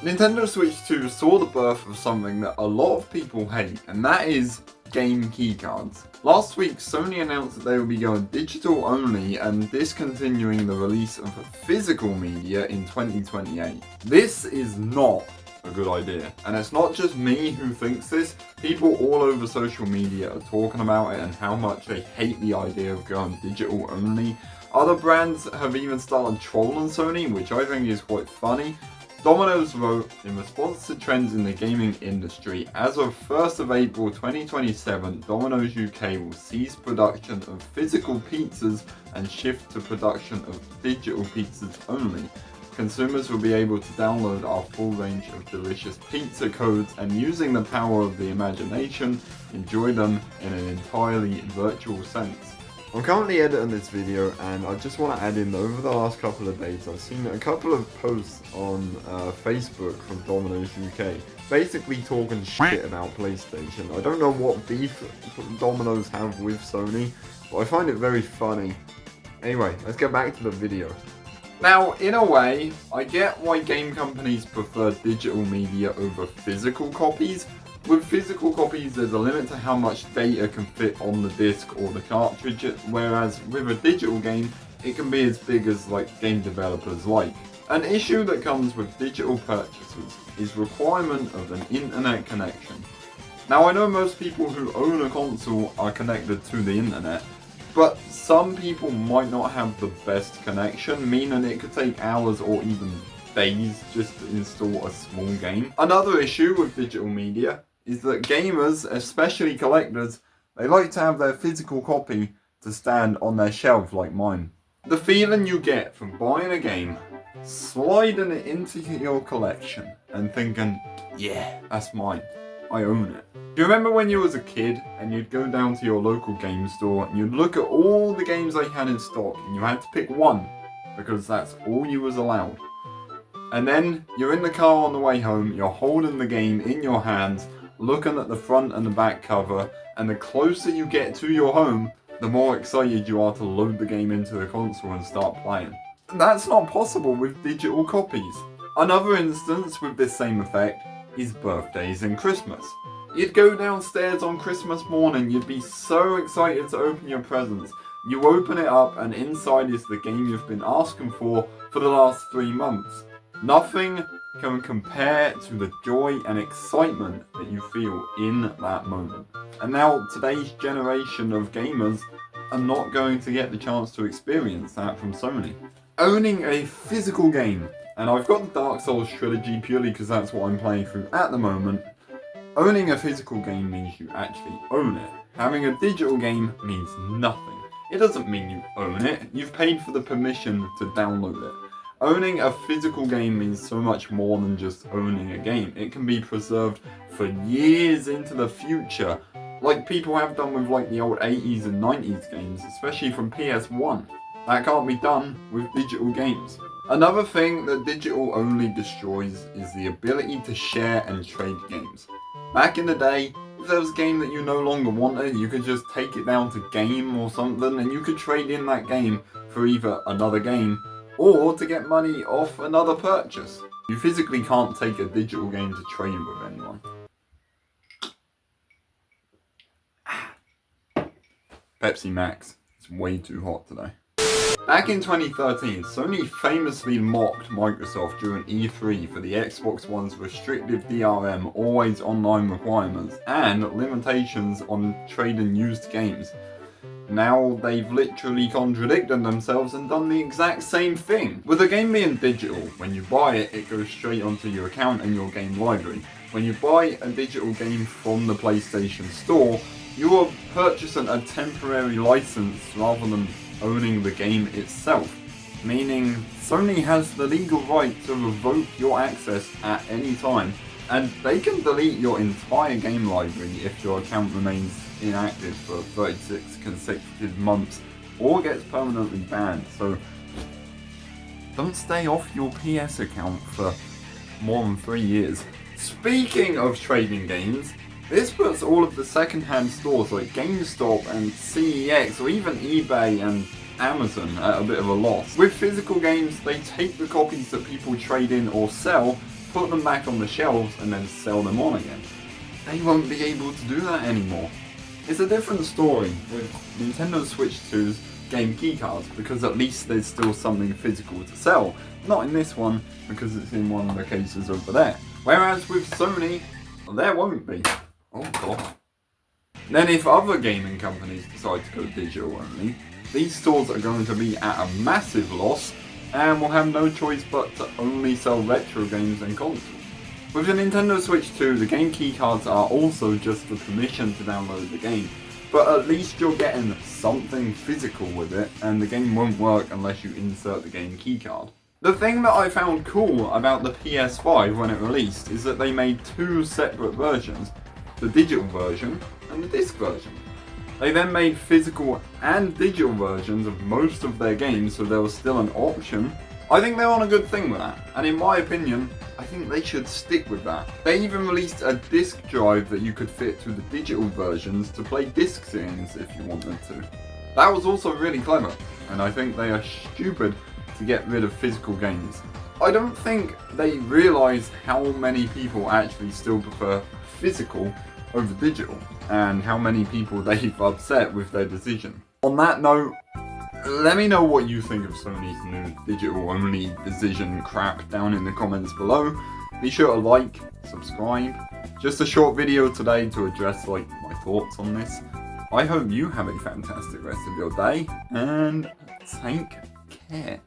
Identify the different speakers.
Speaker 1: Nintendo Switch 2 saw the birth of something that a lot of people hate, and that is game keycards. Last week, Sony announced that they will be going digital only and discontinuing the release of physical media in 2028. This is not a good idea, and it's not just me who thinks this. People all over social media are talking about it and how much they hate the idea of going digital only. Other brands have even started trolling Sony, which I think is quite funny. Domino's wrote, in response to trends in the gaming industry, as of 1st of April 2027, Domino's UK will cease production of physical pizzas and shift to production of digital pizzas only. Consumers will be able to download our full range of delicious pizza codes and, using the power of the imagination, enjoy them in an entirely virtual sense. I'm currently editing this video, and I just want to add in that over the last couple of days I've seen a couple of posts on Facebook from Domino's UK basically talking shit about PlayStation. I don't know what beef Domino's have with Sony, but I find it very funny. Anyway, let's get back to the video. Now, in a way, I get why game companies prefer digital media over physical copies. With physical copies, there's a limit to how much data can fit on the disc or the cartridge, whereas with a digital game, it can be as big as game developers like. An issue that comes with digital purchases is requirement of an internet connection. Now, I know most people who own a console are connected to the internet, but some people might not have the best connection, meaning it could take hours or even days just to install a small game. Another issue with digital media is that gamers, especially collectors, they like to have their physical copy to stand on their shelf like mine. The feeling you get from buying a game, sliding it into your collection and thinking, yeah, that's mine, I own it. Do you remember when you was a kid and you'd go down to your local game store and you'd look at all the games they had in stock and you had to pick one because that's all you was allowed? And then you're in the car on the way home, you're holding the game in your hands, looking at the front and the back cover, and the closer you get to your home, the more excited you are to load the game into the console and start playing. That's not possible with digital copies. Another instance with this same effect is birthdays and Christmas. You'd go downstairs on Christmas morning, you'd be so excited to open your presents. You open it up and inside is the game you've been asking for the last 3 months. Nothing can compare to the joy and excitement that you feel in that moment. And now today's generation of gamers are not going to get the chance to experience that from Sony. Owning a physical game, and I've got the Dark Souls trilogy purely because that's what I'm playing through at the moment. Owning a physical game means you actually own it. Having a digital game means nothing. It doesn't mean you own it, you've paid for the permission to download it. Owning a physical game means so much more than just owning a game. It can be preserved for years into the future, like people have done with the old 80s and 90s games, especially from PS1. That can't be done with digital games. Another thing that digital only destroys is the ability to share and trade games. Back in the day, if there was a game that you no longer wanted, you could just take it down to Game or something and you could trade in that game for either another game or to get money off another purchase. You physically can't take a digital game to trade with anyone. Pepsi Max. It's way too hot today. Back in 2013, Sony famously mocked Microsoft during E3 for the Xbox One's restrictive DRM, always online requirements, and limitations on trading used games. Now they've literally contradicted themselves and done the exact same thing. With a game being digital, when you buy it, it goes straight onto your account and your game library. When you buy a digital game from the PlayStation Store, you are purchasing a temporary license rather than owning the game itself. Meaning, Sony has the legal right to revoke your access at any time, and they can delete your entire game library if your account remains inactive for 36 consecutive months or gets permanently banned. So don't stay off your PS account for more than 3 years. Speaking of trading games, this puts all of the second-hand stores like GameStop and CEX or even eBay and Amazon at a bit of a loss. With physical games, they take the copies that people trade in or sell put them back on the shelves and then sell them on again. They won't be able to do that anymore. It's a different story with Nintendo Switch 2's game keycards, because at least there's still something physical to sell. Not in this one, because it's in one of the cases over there. Whereas with Sony, there won't be. Oh god. Then if other gaming companies decide to go digital only, these stores are going to be at a massive loss and will have no choice but to only sell retro games and consoles. With the Nintendo Switch 2, the game keycards are also just the permission to download the game, but at least you're getting something physical with it, and the game won't work unless you insert the game keycard. The thing that I found cool about the PS5 when it released is that they made two separate versions, the digital version and the disc version. They then made physical and digital versions of most of their games, so there was still an option. I think they're on a good thing with that, and in my opinion, I think they should stick with that. They even released a disc drive that you could fit to the digital versions to play disc scenes if you wanted to. That was also really clever, and I think they are stupid to get rid of physical games. I don't think they realise how many people actually still prefer physical over digital, and how many people they've upset with their decision. On that note, let me know what you think of Sony's new digital-only decision crap down in the comments below. Be sure to like, subscribe. Just a short video today to address my thoughts on this. I hope you have a fantastic rest of your day, and take care.